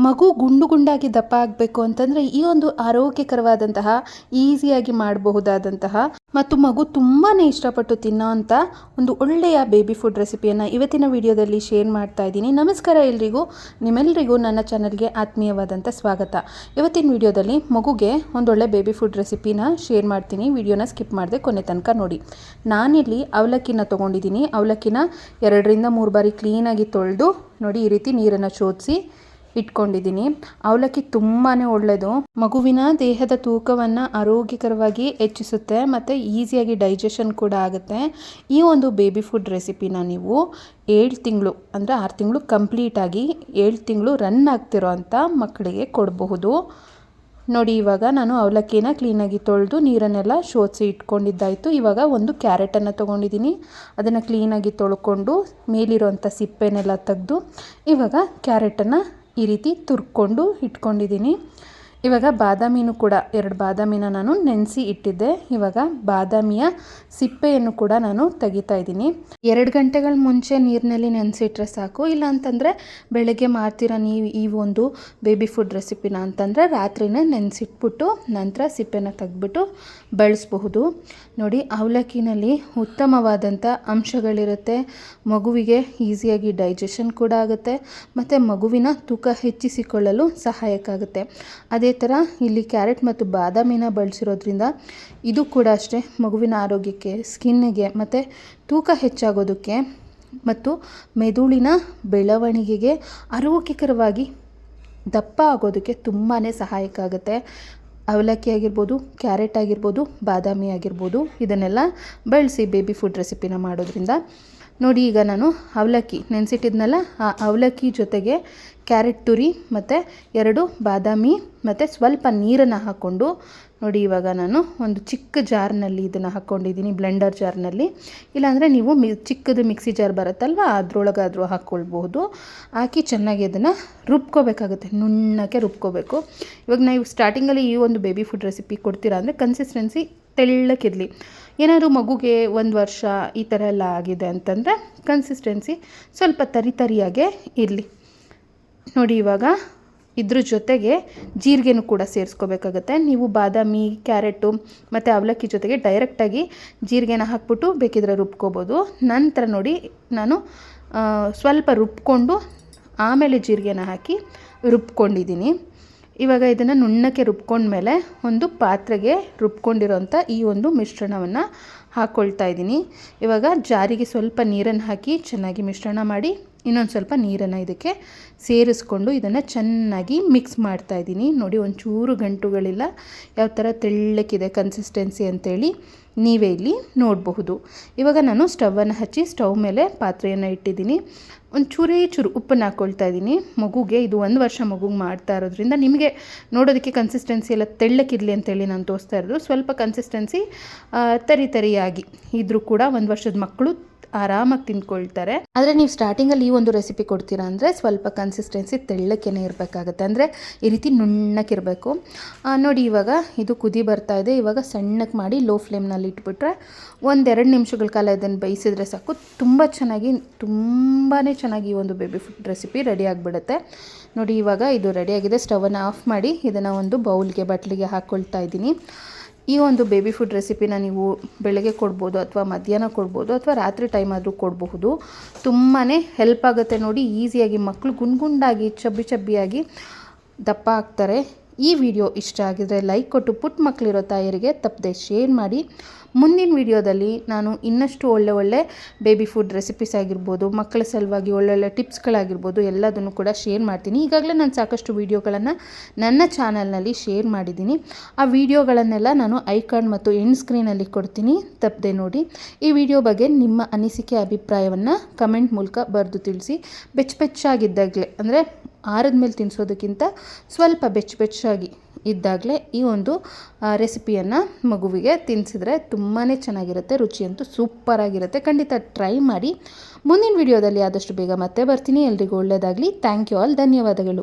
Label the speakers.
Speaker 1: ಮಗು ಗುಂಡು ಗುಂಡಾಗಿ ದಪ್ಪ ಆಗಬೇಕು ಅಂತಂದರೆ ಈ ಒಂದು ಆರೋಗ್ಯಕರವಾದಂತಹ ಈಸಿಯಾಗಿ ಮಾಡಬಹುದಾದಂತಹ ಮತ್ತು ಮಗು ತುಂಬಾ ಇಷ್ಟಪಟ್ಟು ತಿನ್ನೋವಂಥ ಒಂದು ಒಳ್ಳೆಯ ಬೇಬಿ ಫುಡ್ ರೆಸಿಪಿಯನ್ನು ಇವತ್ತಿನ ವಿಡಿಯೋದಲ್ಲಿ ಶೇರ್ ಮಾಡ್ತಾ ಇದ್ದೀನಿ. ನಮಸ್ಕಾರ ಎಲ್ರಿಗೂ, ನಿಮ್ಮೆಲ್ಲರಿಗೂ ನನ್ನ ಚಾನಲ್ಗೆ ಆತ್ಮೀಯವಾದಂಥ ಸ್ವಾಗತ. ಇವತ್ತಿನ ವಿಡಿಯೋದಲ್ಲಿ ಮಗುಗೆ ಒಂದೊಳ್ಳೆ ಬೇಬಿ ಫುಡ್ ರೆಸಿಪಿನ ಶೇರ್ ಮಾಡ್ತೀನಿ. ವಿಡಿಯೋನ ಸ್ಕಿಪ್ ಮಾಡದೆ ಕೊನೆ ತನಕ ನೋಡಿ. ನಾನಿಲ್ಲಿ ಅವಲಕ್ಕಿನ ತೊಗೊಂಡಿದ್ದೀನಿ. ಅವಲಕ್ಕಿನ 2 ರಿಂದ 3 ಬಾರಿ ಕ್ಲೀನಾಗಿ ತೊಳೆದು ನೋಡಿ ಈ ರೀತಿ ನೀರನ್ನು ಶೋಧಿಸಿ ಇಟ್ಕೊಂಡಿದ್ದೀನಿ. ಅವಲಕ್ಕಿ ತುಂಬಾ ಒಳ್ಳೆಯದು, ಮಗುವಿನ ದೇಹದ ತೂಕವನ್ನು ಆರೋಗ್ಯಕರವಾಗಿ ಹೆಚ್ಚಿಸುತ್ತೆ ಮತ್ತು ಈಸಿಯಾಗಿ ಡೈಜೆಷನ್ ಕೂಡ ಆಗುತ್ತೆ. ಈ ಒಂದು ಬೇಬಿ ಫುಡ್ ರೆಸಿಪಿನ ನೀವು 7 ತಿಂಗಳು ಅಂದರೆ 6 ತಿಂಗಳು ಕಂಪ್ಲೀಟಾಗಿ 7 ತಿಂಗಳು ರನ್ ಆಗ್ತಿರೋ ಅಂಥ ಮಕ್ಕಳಿಗೆ ಕೊಡಬಹುದು. ನೋಡಿ, ಇವಾಗ ನಾನು ಅವಲಕ್ಕಿನ ಕ್ಲೀನಾಗಿ ತೊಳೆದು ನೀರನ್ನೆಲ್ಲ ಶೋಧಿಸಿ ಇಟ್ಕೊಂಡಿದ್ದಾಯಿತು. ಇವಾಗ ಒಂದು ಕ್ಯಾರೆಟನ್ನು ತೊಗೊಂಡಿದ್ದೀನಿ. ಅದನ್ನು ಕ್ಲೀನಾಗಿ ತೊಳ್ಕೊಂಡು ಮೇಲಿರೋಂಥ ಸಿಪ್ಪೆನೆಲ್ಲ ತೆಗೆದು ಇವಾಗ ಕ್ಯಾರೆಟನ್ನು ಈ ರೀತಿ ತುರ್ಕೊಂಡು ಇಟ್ಕೊಂಡಿದ್ದೀನಿ. ಇವಾಗ ಬಾದಾಮಿನೂ ಕೂಡ 2 ಬಾದಾಮಿನ ನಾನು ನೆನೆಸಿ ಇಟ್ಟಿದ್ದೆ. ಇವಾಗ ಬಾದಾಮಿಯ ಸಿಪ್ಪೆಯನ್ನು ಕೂಡ ನಾನು ತೆಗಿತಾ ಇದ್ದೀನಿ. 2 ಗಂಟೆಗಳ ಮುಂಚೆ ನೀರಿನಲ್ಲಿ ನೆನೆಸಿಟ್ರೆ ಸಾಕು. ಇಲ್ಲ ಅಂತಂದರೆ ಬೆಳಗ್ಗೆ ಮಾಡ್ತೀರಾ ನೀವು ಈ ಒಂದು ಬೇಬಿ ಫುಡ್ ರೆಸಿಪಿನ ಅಂತಂದರೆ ರಾತ್ರಿನೇ ನೆನೆಸಿಟ್ಬಿಟ್ಟು ನಂತರ ಸಿಪ್ಪೆನ ತೆಗೆದ್ಬಿಟ್ಟು ಬಳಸಬಹುದು. ನೋಡಿ, ಅವಲಕ್ಕಿನಲ್ಲಿ ಉತ್ತಮವಾದಂಥ ಅಂಶಗಳಿರುತ್ತೆ. ಮಗುವಿಗೆ ಈಸಿಯಾಗಿ ಡೈಜೆಷನ್ ಕೂಡ ಆಗುತ್ತೆ ಮತ್ತು ಮಗುವಿನ ತೂಕ ಹೆಚ್ಚಿಸಿಕೊಳ್ಳಲು ಸಹಾಯಕ ಆಗುತ್ತೆ. ಅದೇ ಥರ ಇಲ್ಲಿ ಕ್ಯಾರೆಟ್ ಮತ್ತು ಬಾದಾಮಿನ ಬಳಸಿರೋದ್ರಿಂದ ಇದು ಕೂಡ ಅಷ್ಟೇ ಮಗುವಿನ ಆರೋಗ್ಯಕ್ಕೆ, ಸ್ಕಿನ್ನಿಗೆ ಮತ್ತು ತೂಕ ಹೆಚ್ಚಾಗೋದಕ್ಕೆ ಮತ್ತು ಮೆದುಳಿನ ಬೆಳವಣಿಗೆಗೆ ಆರೋಗ್ಯಕರವಾಗಿ ದಪ್ಪ ಆಗೋದಕ್ಕೆ ತುಂಬಾ ಸಹಾಯಕ ಆಗುತ್ತೆ. ಅವಲಕ್ಕಿ ಆಗಿರ್ಬೋದು, ಕ್ಯಾರೆಟ್ ಆಗಿರ್ಬೋದು, ಬಾದಾಮಿ ಆಗಿರ್ಬೋದು, ಇದನ್ನೆಲ್ಲ ಬಳಸಿ ಬೇಬಿ ಫುಡ್ ರೆಸಿಪಿನ ಮಾಡೋದ್ರಿಂದ. ನೋಡಿ, ಈಗ ನಾನು ಅವಲಕ್ಕಿ ನೆನೆಸಿಟ್ಟಿದ್ನಲ್ಲ, ಆ ಅವಲಕ್ಕಿ ಜೊತೆಗೆ ಕ್ಯಾರೆಟ್ ತುರಿ ಮತ್ತು 2 ಬಾದಾಮಿ ಮತ್ತು ಸ್ವಲ್ಪ ನೀರನ್ನು ಹಾಕ್ಕೊಂಡು ನೋಡಿ, ಇವಾಗ ನಾನು ಒಂದು ಚಿಕ್ಕ ಜಾರ್ನಲ್ಲಿ ಇದನ್ನು ಹಾಕ್ಕೊಂಡಿದ್ದೀನಿ, ಬ್ಲೆಂಡರ್ ಜಾರ್ನಲ್ಲಿ. ಇಲ್ಲಾಂದರೆ ನೀವು ಚಿಕ್ಕದು ಮಿಕ್ಸಿ ಜಾರ್ ಬರುತ್ತಲ್ವ, ಅದರೊಳಗಾದರೂ ಹಾಕ್ಕೊಳ್ಬಹುದು. ಹಾಕಿ ಚೆನ್ನಾಗಿ ಅದನ್ನು ರುಬ್ಕೋಬೇಕಾಗುತ್ತೆ, ನುಣ್ಣಕ್ಕೆ ರುಬ್ಕೋಬೇಕು. ಇವಾಗ ನಾವು ಸ್ಟಾರ್ಟಿಂಗಲ್ಲಿ ಈ ಒಂದು ಬೇಬಿ ಫುಡ್ ರೆಸಿಪಿ ಕೊಡ್ತೀರಾ ಅಂದರೆ ಕನ್ಸಿಸ್ಟೆನ್ಸಿ ತೆಳ್ಳಕ್ಕಿರಲಿ. ಏನಾದರೂ ಮಗುಗೆ 1 ವರ್ಷ ಈ ಥರ ಎಲ್ಲ ಆಗಿದೆ ಅಂತಂದರೆ ಕನ್ಸಿಸ್ಟೆನ್ಸಿ ಸ್ವಲ್ಪ ತರಿಯಾಗೇ ಇರಲಿ. ನೋಡಿ, ಇವಾಗ ಇದ್ರ ಜೊತೆಗೆ ಜೀರಿಗೆನೂ ಕೂಡ ಸೇರಿಸ್ಕೋಬೇಕಾಗತ್ತೆ. ನೀವು ಬಾದಾಮಿ, ಕ್ಯಾರೆಟು ಮತ್ತು ಅವಲಕ್ಕಿ ಜೊತೆಗೆ ಡೈರೆಕ್ಟಾಗಿ ಜೀರಿಗೆನ ಹಾಕ್ಬಿಟ್ಟು ಬೇಕಿದ್ರೆ ರುಬ್ಕೋಬೋದು. ನಂತರ ನೋಡಿ, ನಾನು ಸ್ವಲ್ಪ ರುಬ್ಕೊಂಡು ಆಮೇಲೆ ಜೀರಿಗೆನ ಹಾಕಿ ರುಬ್ಕೊಂಡಿದ್ದೀನಿ. ಇವಾಗ ಇದನ್ನು ನುಣ್ಣಕ್ಕೆ ರುಬ್ಕೊಂಡ್ಮೇಲೆ ಒಂದು ಪಾತ್ರೆಗೆ ರುಬ್ಕೊಂಡಿರೋಂಥ ಈ ಒಂದು ಮಿಶ್ರಣವನ್ನು ಹಾಕ್ಕೊಳ್ತಾ ಇದ್ದೀನಿ. ಇವಾಗ ಜಾರಿಗೆ ಸ್ವಲ್ಪ ನೀರನ್ನು ಹಾಕಿ ಚೆನ್ನಾಗಿ ಮಿಶ್ರಣ ಮಾಡಿ ಇನ್ನೊಂದು ಸ್ವಲ್ಪ ನೀರನ್ನು ಇದಕ್ಕೆ ಸೇರಿಸ್ಕೊಂಡು ಇದನ್ನು ಚೆನ್ನಾಗಿ ಮಿಕ್ಸ್ ಮಾಡ್ತಾ ಇದ್ದೀನಿ. ನೋಡಿ, ಒಂಚೂರು ಗಂಟುಗಳಿಲ್ಲ, ಯಾವ ಥರ ತೆಳ್ಳಕ್ಕಿದೆ ಕನ್ಸಿಸ್ಟೆನ್ಸಿ ಅಂತೇಳಿ ನೀವೇ ಇಲ್ಲಿ ನೋಡಬಹುದು. ಇವಾಗ ನಾನು ಸ್ಟವನ್ನು ಹಚ್ಚಿ ಸ್ಟವ್ ಮೇಲೆ ಪಾತ್ರೆಯನ್ನು ಇಟ್ಟಿದ್ದೀನಿ. ಚೂರು ಉಪ್ಪನ್ನು ಹಾಕ್ಕೊಳ್ತಾ ಇದ್ದೀನಿ. ಮಗುಗೆ ಇದು 1 ವರ್ಷ ಮಗುಗೆ ಮಾಡ್ತಾ ಇರೋದ್ರಿಂದ ನಿಮಗೆ ನೋಡೋದಕ್ಕೆ ಕನ್ಸಿಸ್ಟೆನ್ಸಿ ಎಲ್ಲ ತೆಳ್ಳಕ್ಕಿರಲಿ ಅಂತೇಳಿ ನಾನು ತೋರಿಸ್ತಾ ಇರೋದು. ಸ್ವಲ್ಪ ಕನ್ಸಿಸ್ಟೆನ್ಸಿ ತರಿಯಾಗಿ ಇದ್ರೂ ಕೂಡ 1 ವರ್ಷದ ಮಕ್ಕಳು ಆರಾಮಾಗಿ ತಿಂದ್ಕೊಳ್ತಾರೆ. ಆದರೆ ನೀವು ಸ್ಟಾರ್ಟಿಂಗಲ್ಲಿ ಈ ಒಂದು ರೆಸಿಪಿ ಕೊಡ್ತೀರಾ ಅಂದರೆ ಸ್ವಲ್ಪ ಕನ್ಸಿಸ್ಟೆನ್ಸಿ ತೆಳ್ಳಕ್ಕೇನೆ ಇರಬೇಕಾಗತ್ತೆ, ಅಂದರೆ ಈ ರೀತಿ ನುಣ್ಣಕ್ಕಿರಬೇಕು. ನೋಡಿ, ಇವಾಗ ಇದು ಕುದಿ ಬರ್ತಾ ಇದೆ. ಇವಾಗ ಸಣ್ಣಕ್ಕೆ ಮಾಡಿ ಲೋ ಫ್ಲೇಮ್ನಲ್ಲಿ ಇಟ್ಬಿಟ್ರೆ 1-2 ನಿಮಿಷಗಳ ಕಾಲ ಇದನ್ನು ಬೇಯಿಸಿದ್ರೆ ಸಾಕು. ತುಂಬಾ ಚೆನ್ನಾಗಿ ಈ ಒಂದು ಬೇಬಿ ಫುಡ್ ರೆಸಿಪಿ ರೆಡಿ ಆಗಿಬಿಡುತ್ತೆ. ನೋಡಿ, ಇವಾಗ ಇದು ರೆಡಿಯಾಗಿದೆ. ಸ್ಟವನ್ನು ಆಫ್ ಮಾಡಿ ಇದನ್ನು ಒಂದು ಬೌಲ್ಗೆ, ಬಟ್ಲಿಗೆ ಹಾಕ್ಕೊಳ್ತಾ ಇದ್ದೀನಿ. ಈ ಒಂದು ಬೇಬಿ ಫುಡ್ ರೆಸಿಪಿನ ನೀವು ಬೆಳಗ್ಗೆ ಕೊಡ್ಬೋದು, ಅಥವಾ ಮಧ್ಯಾಹ್ನ ಕೊಡ್ಬೋದು, ಅಥವಾ ರಾತ್ರಿ ಟೈಮ್ ಆದರೂ ಕೊಡಬಹುದು. ತುಂಬಾ ಹೆಲ್ಪ್ ಆಗುತ್ತೆ. ನೋಡಿ, ಈಸಿಯಾಗಿ ಮಕ್ಕಳು ಗುಂಡಾಗಿ ಚಬ್ಬಿಯಾಗಿ ದಪ್ಪ ಆಗ್ತಾರೆ. ಈ ವಿಡಿಯೋ ಇಷ್ಟ ಆಗಿದ್ರೆ ಲೈಕ್ ಕೊಟ್ಟು ಪುಟ್ಟ ಮಕ್ಕಳಿರೋ ತಾಯರಿಗೆ ತಪ್ಪದೆ ಶೇರ್ ಮಾಡಿ. ಮುಂದಿನ ವಿಡಿಯೋದಲ್ಲಿ ನಾನು ಇನ್ನಷ್ಟು ಒಳ್ಳೆ ಬೇಬಿ ಫುಡ್ ರೆಸಿಪೀಸ್ ಆಗಿರ್ಬೋದು, ಮಕ್ಕಳ ಸಲುವಾಗಿ ಒಳ್ಳೊಳ್ಳೆ ಟಿಪ್ಸ್ಗಳಾಗಿರ್ಬೋದು, ಎಲ್ಲದನ್ನು ಕೂಡ ಶೇರ್ ಮಾಡ್ತೀನಿ. ಈಗಾಗಲೇ ನಾನು ಸಾಕಷ್ಟು ವೀಡಿಯೋಗಳನ್ನು ನನ್ನ ಚಾನಲ್ನಲ್ಲಿ ಶೇರ್ ಮಾಡಿದ್ದೀನಿ. ಆ ವಿಡಿಯೋಗಳನ್ನೆಲ್ಲ ನಾನು ಐಕಾನ್ ಮತ್ತು ಎಂಡ್ ಸ್ಕ್ರೀನಲ್ಲಿ ಕೊಡ್ತೀನಿ, ತಪ್ಪದೆ ನೋಡಿ. ಈ ವಿಡಿಯೋ ಬಗ್ಗೆ ನಿಮ್ಮ ಅನಿಸಿಕೆ, ಅಭಿಪ್ರಾಯವನ್ನು ಕಮೆಂಟ್ ಮೂಲಕ ಬರೆದು ತಿಳಿಸಿ. ಬೆಚ್ಚಗಿದ್ದಾಗಲೇ, ಅಂದರೆ ಆರದ ಮೇಲೆ ತಿನ್ನಿಸೋದಕ್ಕಿಂತ ಸ್ವಲ್ಪ ಬೆಚ್ಚಗಾಗಿ ಇದ್ದಾಗಲೇ ಈ ಒಂದು ರೆಸಿಪಿಯನ್ನು ಮಗುವಿಗೆ ತಿನ್ನಿಸಿದ್ರೆ ತುಂಬಾ ಚೆನ್ನಾಗಿರುತ್ತೆ. ರುಚಿಯಂತೂ ಸೂಪರಾಗಿರುತ್ತೆ. ಖಂಡಿತ ಟ್ರೈ ಮಾಡಿ. ಮುಂದಿನ ವಿಡಿಯೋದಲ್ಲಿ ಆದಷ್ಟು ಬೇಗ ಮತ್ತೆ ಬರ್ತೀನಿ. ಎಲ್ರಿಗೂ ಒಳ್ಳೆಯದಾಗಲಿ. Thank you all. ಧನ್ಯವಾದಗಳು.